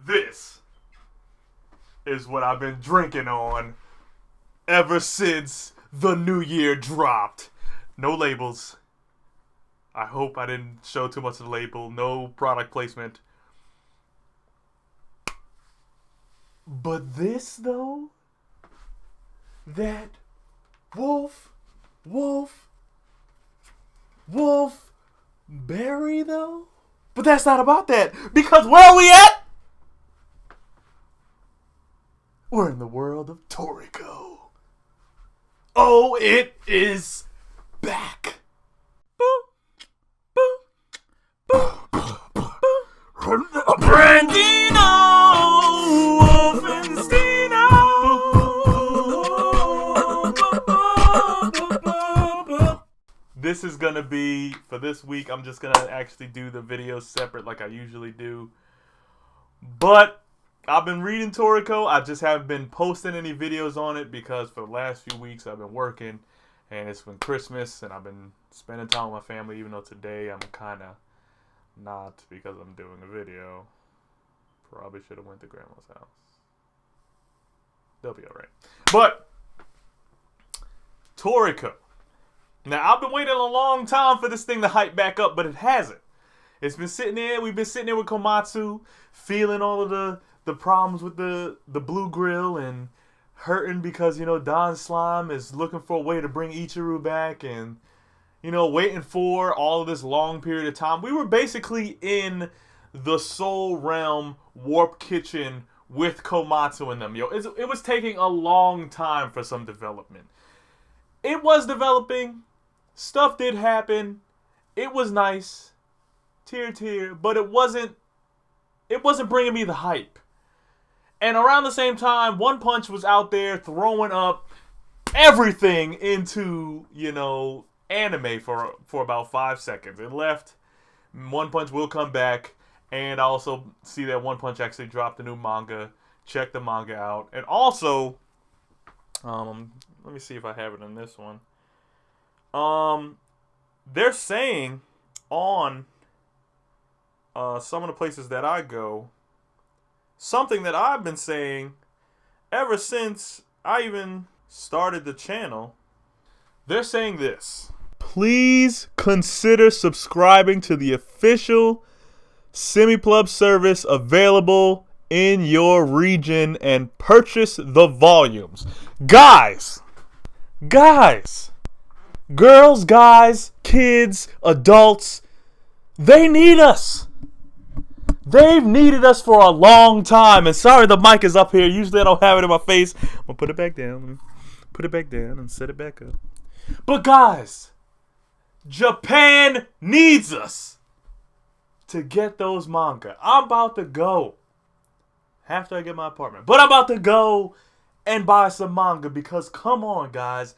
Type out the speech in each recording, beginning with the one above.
This is what I've been drinking on ever since the new year dropped. No labels. I hope I didn't show too much of the label. No product placement. But this, though, that Wolf Berry, though? But that's not about that, because where are we at? We're in the world of Toriko. Oh, it is back. Brandino, This is gonna be, for this week, I'm just gonna actually do the videos separate like I usually do. But I've been reading Toriko. I just haven't been posting any videos on it because for the last few weeks I've been working and it's been Christmas and I've been spending time with my family, even though today I'm kind of not because I'm doing a video. Probably should have went to grandma's house. They'll be alright. But Toriko. Now, I've been waiting a long time for this thing to hype back up, but it hasn't. It's been sitting there. We've been sitting there with Komatsu, feeling all of the problems with the blue grill and hurting because, you know, Don Slime is looking for a way to bring Ichiru back and, you know, waiting for all of this long period of time. We were basically in the Soul Realm Warp Kitchen with Komatsu and them. Yo, it was taking a long time for some development. It was developing. Stuff did happen. It was nice. Tier. But it wasn't bringing me the hype. And around the same time, One Punch was out there throwing up everything into, you know, anime for about 5 seconds. It left. One Punch will come back. And I also see that One Punch actually dropped a new manga. Check the manga out. And also, let me see if I have it in this one. They're saying on some of the places that I go, something that I've been saying ever since I even started the channel. They're saying this. Please consider subscribing to the official Semi-Plub service available in your region and purchase the volumes. Guys, girls, guys, kids, adults, they need us. They've needed us for a long time. And sorry the mic is up here. Usually I don't have it in my face. I'm going to put it back down. Put it back down and set it back up. But guys, Japan needs us to get those manga. I'm about to go after I get my apartment. But I'm about to go and buy some manga because, come on, guys.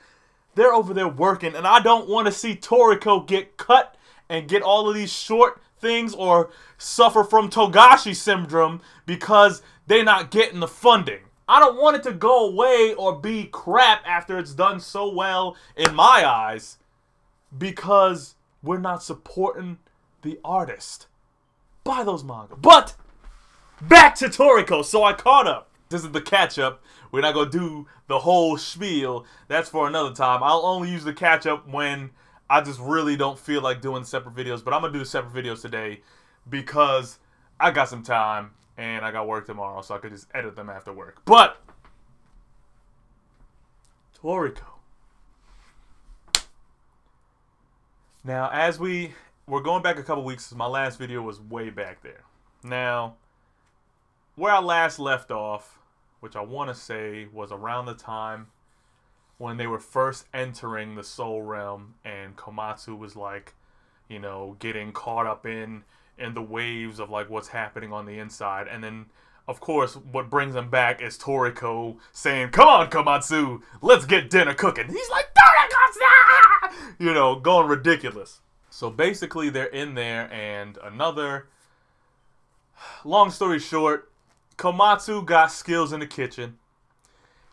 They're over there working, and I don't want to see Toriko get cut and get all of these short things or suffer from Togashi syndrome because they're not getting the funding. I don't want it to go away or be crap after it's done so well in my eyes because we're not supporting the artist. Buy those manga. But back to Toriko. So I caught up. This is the catch-up. We're not going to do the whole spiel. That's for another time. I'll only use the catch-up when I just really don't feel like doing separate videos. But I'm going to do the separate videos today because I got some time and I got work tomorrow. So I could just edit them after work. But Toriko. Now, as we're going back a couple weeks. My last video was way back there. Now, where I last left off, which I want to say was around the time when they were first entering the Soul Realm and Komatsu was like, you know, getting caught up in the waves of like what's happening on the inside. And then, of course, what brings them back is Toriko saying, "Come on, Komatsu, let's get dinner cooking." He's like, "Toriko, you know, going ridiculous." So basically they're in there and long story short, Komatsu got skills in the kitchen.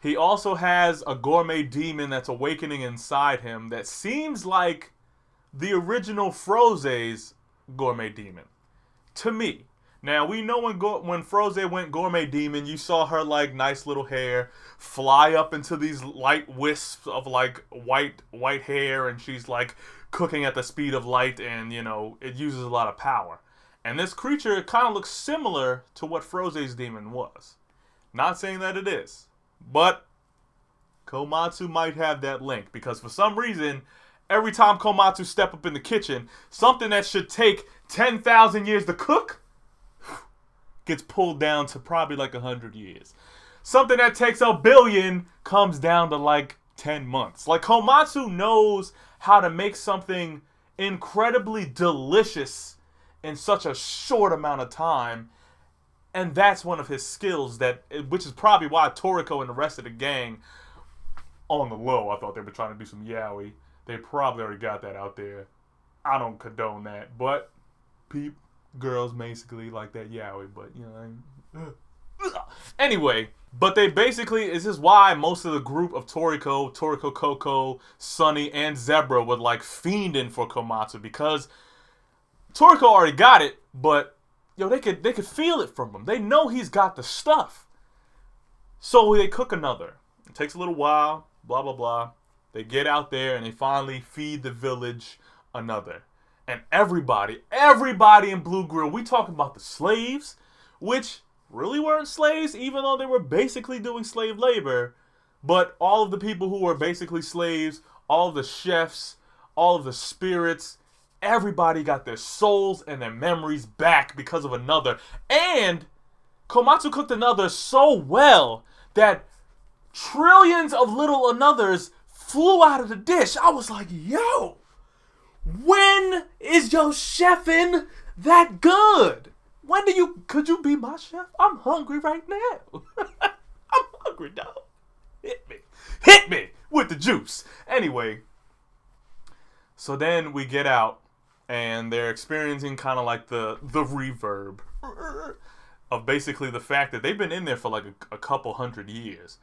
He also has a gourmet demon that's awakening inside him that seems like the original Froze's gourmet demon. To me. Now, we know when Froze went Gourmet Demon, you saw her, like, nice little hair fly up into these light wisps of, like, white hair, and she's, like, cooking at the speed of light, and, you know, it uses a lot of power. And this creature kind of looks similar to what Froze's demon was. Not saying that it is, but Komatsu might have that link, because for some reason, every time Komatsu step up in the kitchen, something that should take 10,000 years to cook gets pulled down to probably like 100 years. Something that takes 1 billion comes down to like 10 months. Like, Komatsu knows how to make something incredibly delicious in such a short amount of time. And that's one of his skills, which is probably why Toriko and the rest of the gang, on the low, I thought they were trying to do some yaoi. They probably already got that out there. I don't condone that, but girls basically like that yaoi, but you know. Anyway, but they basically, this is why most of the group of Toriko, Coco, Sunny, and Zebra would like fiending for Komatsu, because Toriko already got it, but yo, they could feel it from him. They know he's got the stuff. So they cook another. It takes a little while, blah blah blah. They get out there and they finally feed the village another. And everybody in Blue Grill, we talking about the slaves, which really weren't slaves, even though they were basically doing slave labor. But all of the people who were basically slaves, all of the chefs, all of the spirits, everybody got their souls and their memories back because of another. And Komatsu cooked another so well that trillions of little anothers flew out of the dish. I was like, yo, when is your chefing that good? Could you be my chef? I'm hungry right now. I'm hungry, dog. Hit me with the juice. Anyway, so then we get out and they're experiencing kind of like the reverb of basically the fact that they've been in there for like a couple 100 years.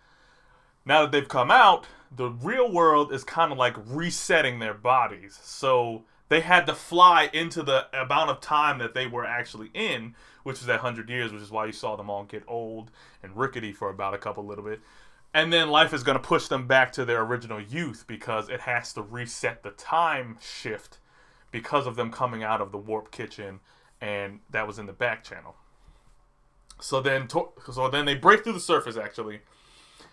Now that they've come out, the real world is kind of like resetting their bodies. So they had to fly into the amount of time that they were actually in, which was that 100 years, which is why you saw them all get old and rickety for about a little bit. And then life is going to push them back to their original youth because it has to reset the time shift because of them coming out of the warp kitchen, and that was in the back channel. So then they break through the surface, actually.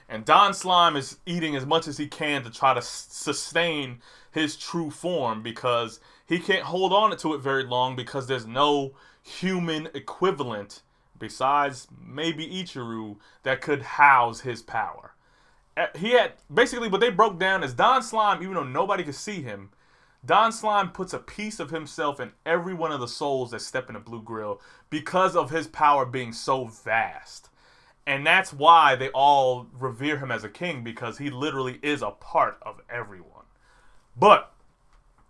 And Don Slime is eating as much as he can to try to sustain his true form, because he can't hold on to it very long because there's no human equivalent besides maybe Ichiru that could house his power. He had basically what they broke down is Don Slime, even though nobody could see him, Don Slime puts a piece of himself in every one of the souls that step in the Blue Grill because of his power being so vast. And that's why they all revere him as a king, because he literally is a part of everyone. But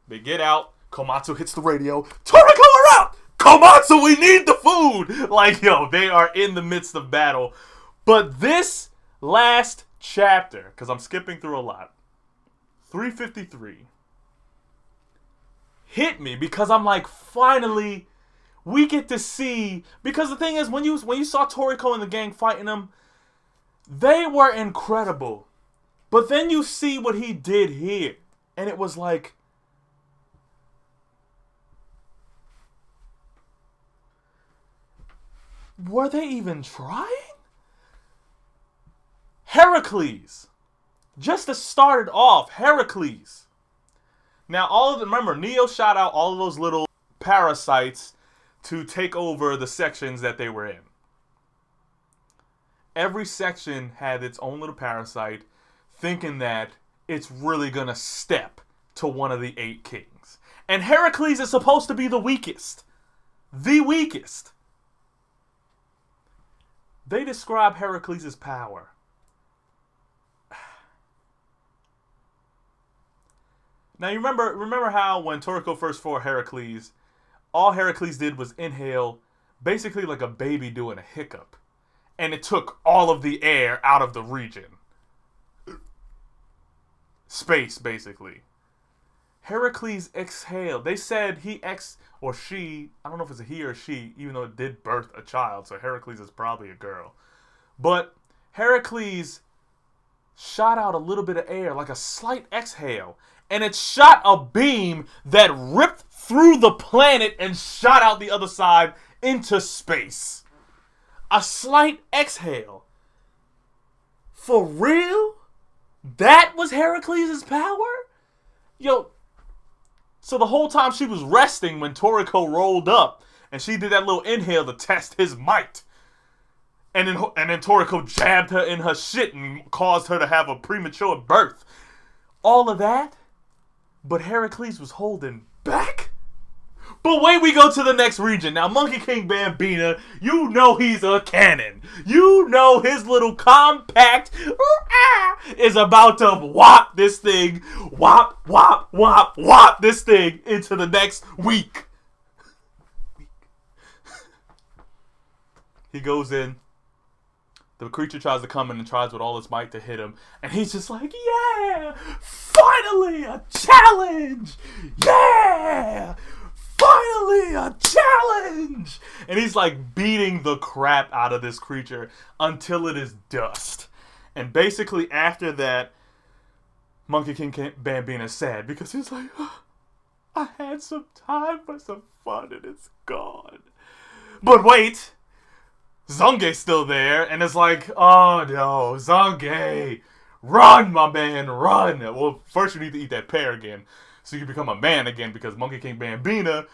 they get out. Komatsu hits the radio. Toriko are out! Komatsu, we need the food! Like, yo, they are in the midst of battle. But this last chapter, because I'm skipping through a lot, 353, hit me because I'm like, finally, we get to see, because the thing is, when you saw Toriko and the gang fighting them, they were incredible. But then you see what he did here, and it was like, were they even trying? Heracles. Just to start it off, Heracles. Now, remember, Neo shot out all of those little parasites to take over the sections that they were in. Every section had its own little parasite, thinking that it's really gonna step to one of the 8 kings. And Heracles is supposed to be the weakest. The weakest. They describe Heracles' power. Now, you remember how when Toriko first fought Heracles, all Heracles did was inhale, basically like a baby doing a hiccup. And it took all of the air out of the region. Space, basically. Heracles exhaled. They said or she, I don't know if it's a he or she, even though it did birth a child, so Heracles is probably a girl. But Heracles shot out a little bit of air, like a slight exhale, and it shot a beam that ripped through the planet and shot out the other side into space. A slight exhale. For real? That was Heracles' power? Yo, so the whole time she was resting when Toriko rolled up and she did that little inhale to test his might. And then Toriko jabbed her in her shit and caused her to have a premature birth. All of that, but Heracles was holding back? But wait, we go to the next region. Now, Monkey King Brandino, you know he's a cannon. You know his little compact is about to whop this thing, whop this thing into the next week. He goes in. The creature tries to come in and tries with all its might to hit him. And he's just like, yeah, finally a challenge. Yeah. Finally, a challenge! And he's like beating the crap out of this creature until it is dust. And basically after that, Monkey King Brandino is sad because he's like, oh, I had some time for some fun and it's gone. But wait, Zange's still there and it's like, oh no, Zange, run my man, run. Well, first you need to eat that pear again. So you can become a man again because Monkey King Brandino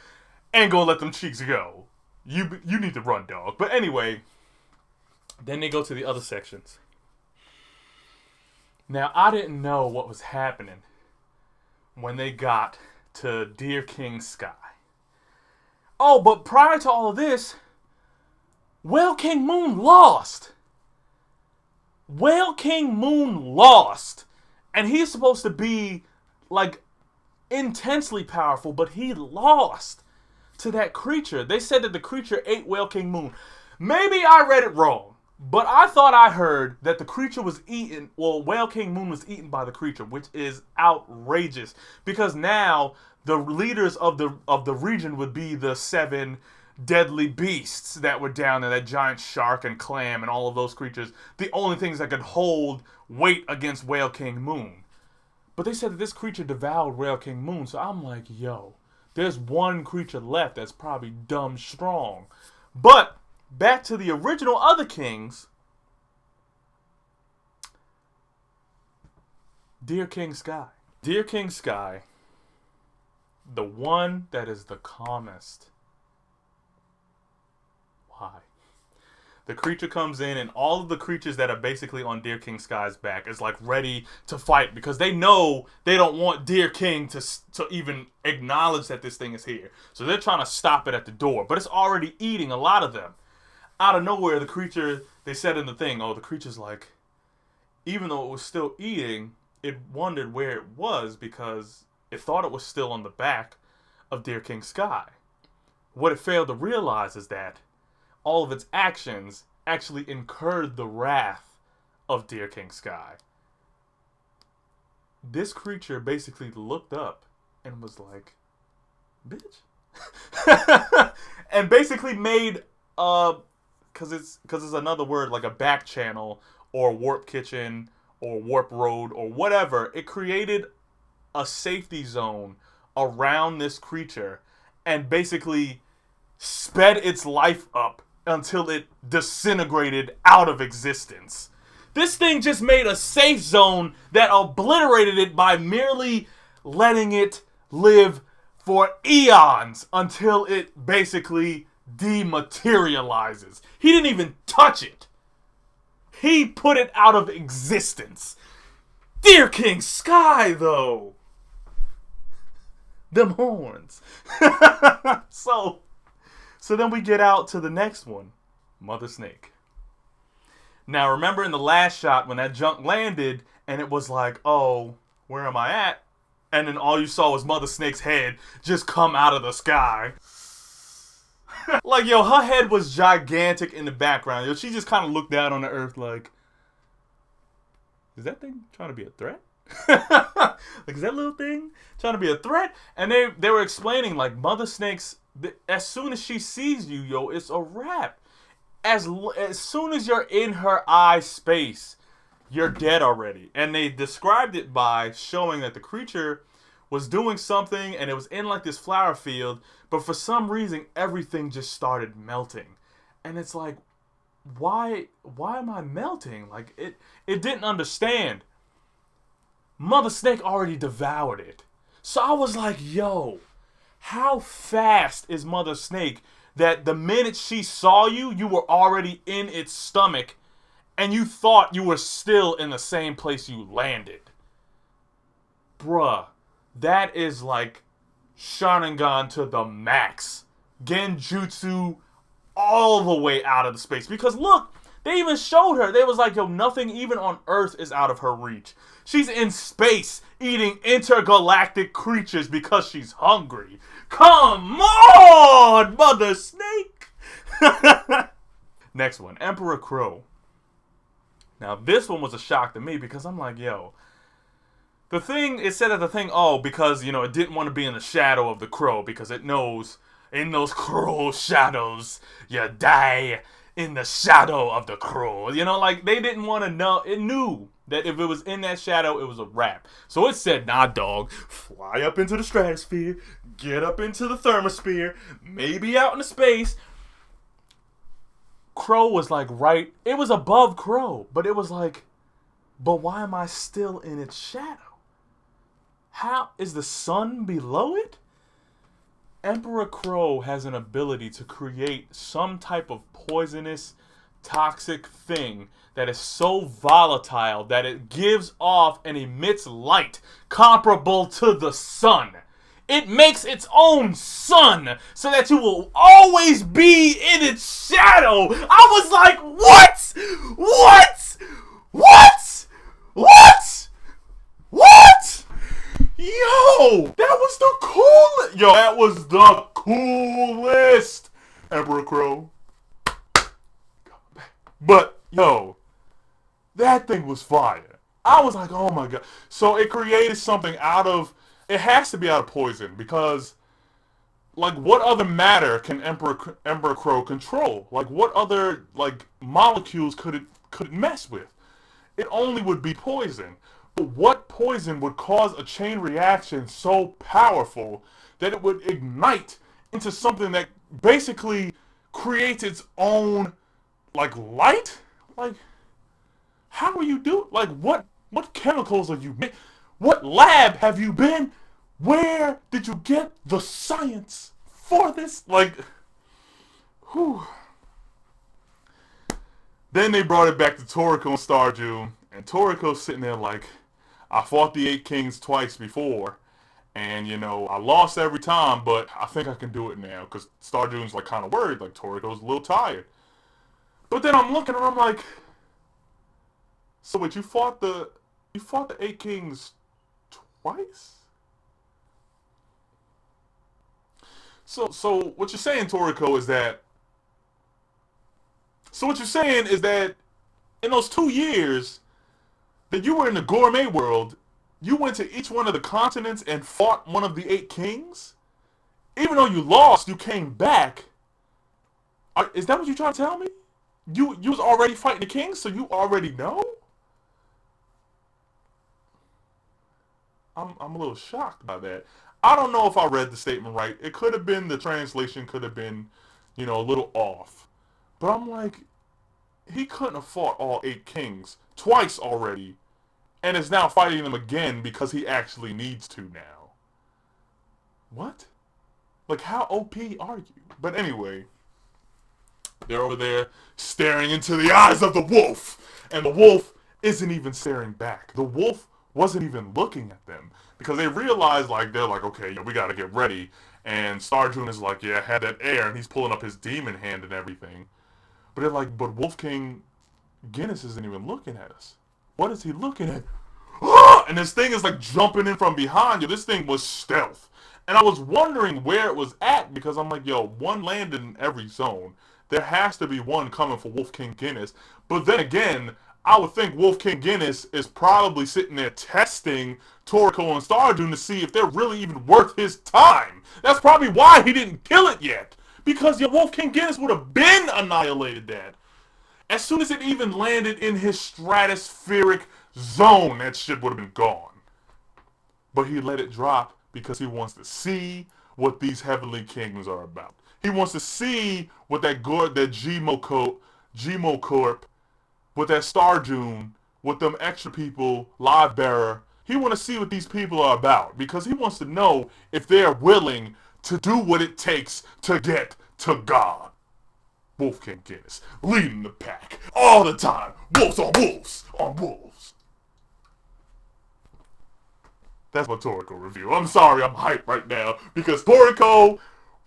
ain't gonna let them cheeks go. You need to run, dog. But anyway, then they go to the other sections. Now, I didn't know what was happening when they got to Deer King Sky. Oh, but prior to all of this, Whale King Moon lost. Whale King Moon lost. And he's supposed to be, like, intensely powerful, but he lost to that creature. They said that the creature ate Whale King Moon. Maybe I read it wrong, but I thought I heard that the creature was eaten, well, Whale King Moon was eaten by the creature, which is outrageous, because now the leaders of the region would be the 7 deadly beasts that were down there, that giant shark and clam and all of those creatures, the only things that could hold weight against Whale King Moon. But they said that this creature devoured Whale King Moon, so I'm like, yo, there's one creature left that's probably dumb strong. But back to the original other kings, Deer King Sky. Deer King Sky, the one that is the calmest. Why? The creature comes in, and all of the creatures that are basically on Deer King Sky's back is like ready to fight because they know they don't want Deer King to even acknowledge that this thing is here. So they're trying to stop it at the door, but it's already eating a lot of them. Out of nowhere, the creature, they said in the thing, the creature's like, even though it was still eating, it wondered where it was because it thought it was still on the back of Deer King Sky. What it failed to realize is that all of its actions actually incurred the wrath of Deer King Sky. This creature basically looked up and was like, bitch. And basically made, because it's another word, like a back channel or warp kitchen or warp road or whatever. It created a safety zone around this creature and basically sped its life up until it disintegrated out of existence. This thing just made a safe zone that obliterated it by merely letting it live for eons until it basically dematerializes. He didn't even touch it. He put it out of existence. Deer King Sky, though. Them horns. So then we get out to the next one, Mother Snake. Now remember in the last shot when that junk landed and it was like, oh, where am I at? And then all you saw was Mother Snake's head just come out of the sky. Like, yo, her head was gigantic in the background. Yo, she just kind of looked down on the earth like, is that thing trying to be a threat? Like, is that little thing trying to be a threat? And they were explaining, like, Mother Snake's, as soon as she sees you, yo, it's a wrap. As soon as you're in her eye space, you're dead already. And they described it by showing that the creature was doing something, and it was in like this flower field, but for some reason everything just started melting. And it's like, why am I melting? Like, it didn't understand. Mother Snake already devoured it. So I was like, yo, how fast is Mother Snake that the minute she saw you, you were already in its stomach and you thought you were still in the same place you landed? Bruh, that is like Sharingan to the max. Genjutsu all the way out of the space. Because look, they even showed her. They was like, yo, nothing even on Earth is out of her reach. She's in space eating intergalactic creatures because she's hungry. Come on, Mother Snake. Next one, Emperor Crow. Now, this one was a shock to me because I'm like, yo, it said that the thing, because, it didn't want to be in the shadow of the crow because it knows in those crow shadows, you die in the shadow of the crow. Like, they didn't want to know. It knew that if it was in that shadow, it was a wrap. So it said, nah, dog, fly up into the stratosphere, get up into the thermosphere, maybe out into space. Crow was like it was above Crow, but it was like, but why am I still in its shadow? How is the sun below it? Emperor Crow has an ability to create some type of poisonous, toxic thing that is so volatile that it gives off and emits light comparable to the sun. It makes its own sun so that you will always be in its shadow. I was like, what? What? What? What? What? Yo, that was the coolest. Yo, that was the coolest. Emperor Crow. But, yo, that thing was fire. I was like, oh my god. So it created something it has to be out of poison because, like, what other matter can Emperor Crow control? Like, what other, like, molecules could it mess with? It only would be poison. But what poison would cause a chain reaction so powerful that it would ignite into something that basically creates its own, like, light? Like, how are you doing? Like, what chemicals are you making? What lab have you been? Where did you get the science for this? Like, whew. Then they brought it back to Toriko and Stardew, and Toriko's sitting there like, I fought the 8 Kings twice before, and, I lost every time, but I think I can do it now, because Stardew's, like, kind of worried, like, Toriko's a little tired. But then I'm looking and I'm like, so wait, you fought the 8 Kings twice? So what you're saying, Toriko, is that in those 2 years that you were in the gourmet world, you went to each one of the continents and fought one of the 8 kings? Even though you lost, you came back. Is that what you're trying to tell me? You was already fighting the kings, so you already know? I'm a little shocked by that. I don't know if I read the statement right. It could have been, the translation could have been, a little off. But I'm like, he couldn't have fought all 8 kings twice already, and is now fighting them again because he actually needs to now. What? Like, how OP are you? But anyway, they're over there staring into the eyes of the wolf, and the wolf isn't even staring back. The wolf wasn't even looking at them because they realized, like, they're like, okay, we gotta get ready. And Stardew is like, yeah, had that air, and he's pulling up his demon hand and everything. But they're like, but Wolf King Guinness isn't even looking at us. What is he looking at? And this thing is like jumping in from behind you. This thing was stealth. And I was wondering where it was at because I'm like, yo, one landed in every zone. There has to be one coming for Wolf King Guinness. But then again, I would think Wolf King Guinness is probably sitting there testing Toriko and Stardoon to see if they're really even worth his time. That's probably why he didn't kill it yet. Because your Wolf King Guinness would have been annihilated that. As soon as it even landed in his stratospheric zone, that shit would have been gone. But he let it drop because he wants to see what these heavenly kingdoms are about. He wants to see what that Gmo Corp, with that Star June, with them extra people, Live Bearer. He wants to see what these people are about because he wants to know if they're willing to do what it takes to get to God. Wolf King Guinness, leading the pack all the time. Wolves on wolves on wolves. That's my Toriko review. I'm sorry I'm hyped right now because Toriko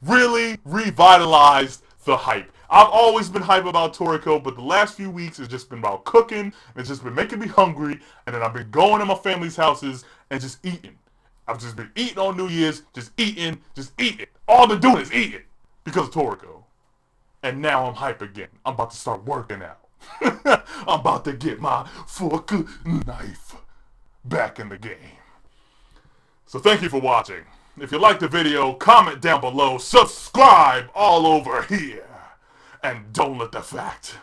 really revitalized the hype. I've always been hype about Toriko, but the last few weeks it's just been about cooking, and it's just been making me hungry, and then I've been going to my family's houses and just eating. I've just been eating on New Year's, just eating. All I've been doing is eating because of Toriko. And now I'm hype again. I'm about to start working out. I'm about to get my fork knife back in the game. So thank you for watching. If you liked the video, comment down below, subscribe all over here. And don't let the fact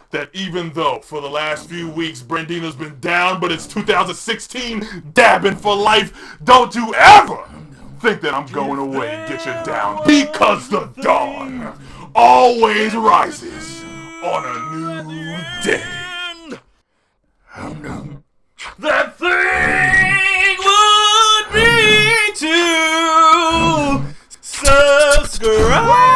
that even though for the last few weeks Brandino's been down, but it's 2016, dabbing for life, don't you ever think that I'm going away and get you down. Because the dawn always rises on a new day. That thing would be to subscribe.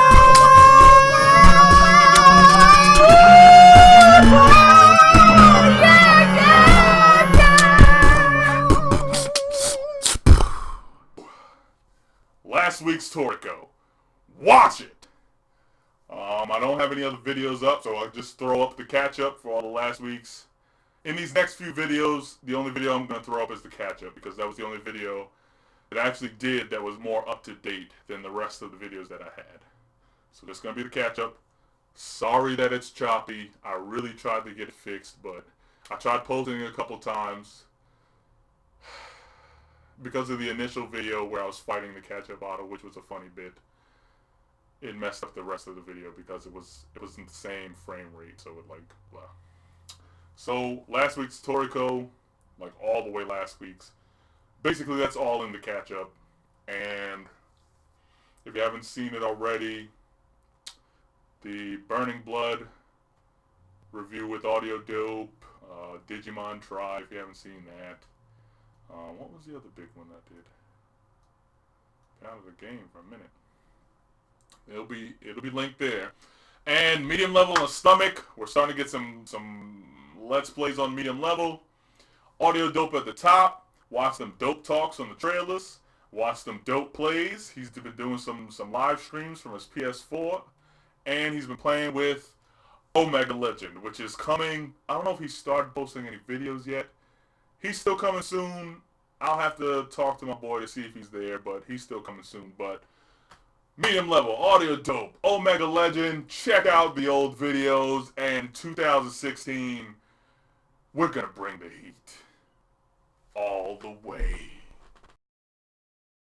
Last week's Toriko. Watch it! I don't have any other videos up, so I'll just throw up the catch-up for all the last week's. In these next few videos, the only video I'm going to throw up is the catch-up, because that was the only video that I actually did that was more up-to-date than the rest of the videos that I had. So this is going to be the catch-up. Sorry that it's choppy. I really tried to get it fixed, but I tried posting it a couple times. Because of the initial video where I was fighting the catch-up auto, which was a funny bit, it messed up the rest of the video because it wasn't the same frame rate, so it like blah. So last week's Toriko, like all the way last week's, basically that's all in the catch-up. And if you haven't seen it already, the Burning Blood review with Audio Dope, Digimon Try, if you haven't seen that. What was the other big one that did? Got out of the game for a minute. It'll be linked there. And medium level and stomach. We're starting to get some let's plays on medium level. Audio Dope at the top. Watch them dope talks on the trailers. Watch them dope plays. He's been doing some live streams from his PS4, and he's been playing with Omega Legend, which is coming. I don't know if he started posting any videos yet. He's still coming soon. I'll have to talk to my boy to see if he's there, but he's still coming soon. But medium level, Audio Dope, Omega Legend, check out the old videos, and 2016, we're going to bring the heat all the way.